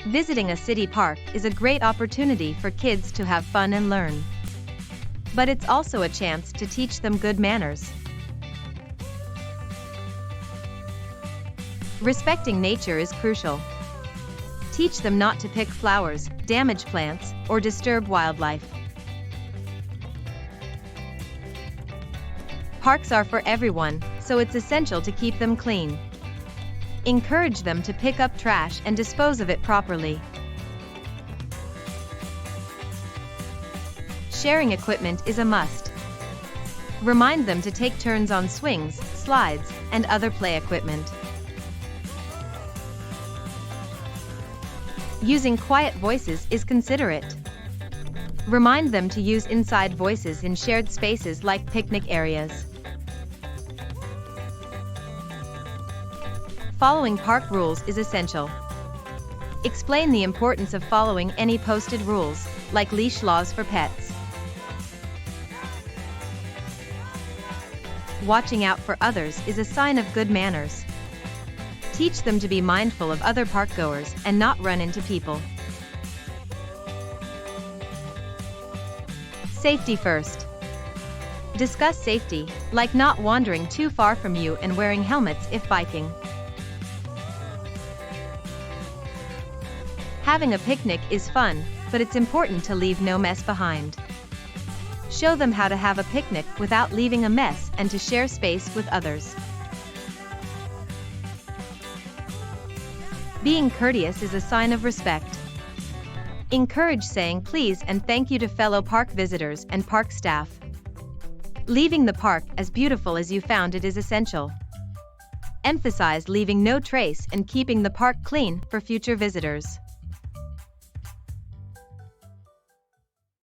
Visiting a city park is a great opportunity for kids to have fun and learn. But it's also a chance to teach them good manners. Respecting nature is crucial. Teach them not to pick flowers, damage plants, or disturb wildlife. Parks are for everyone, so it's essential to keep them clean. Encourage them to pick up trash and dispose of it properly. Sharing equipment is a must. Remind them to take turns on swings, slides, and other play equipment. Using quiet voices is considerate. Remind them to use inside voices in shared spaces like picnic areas. Following park rules is essential. Explain the importance of following any posted rules, like leash laws for pets. Watching out for others is a sign of good manners. Teach them to be mindful of other parkgoers and not run into people. Safety first. Discuss safety, like not wandering too far from you and wearing helmets if biking. Having a picnic is fun, but it's important to leave no mess behind. Show them how to have a picnic without leaving a mess and to share space with others. Being courteous is a sign of respect. Encourage saying please and thank you to fellow park visitors and park staff. Leaving the park as beautiful as you found it is essential. Emphasize leaving no trace and keeping the park clean for future visitors.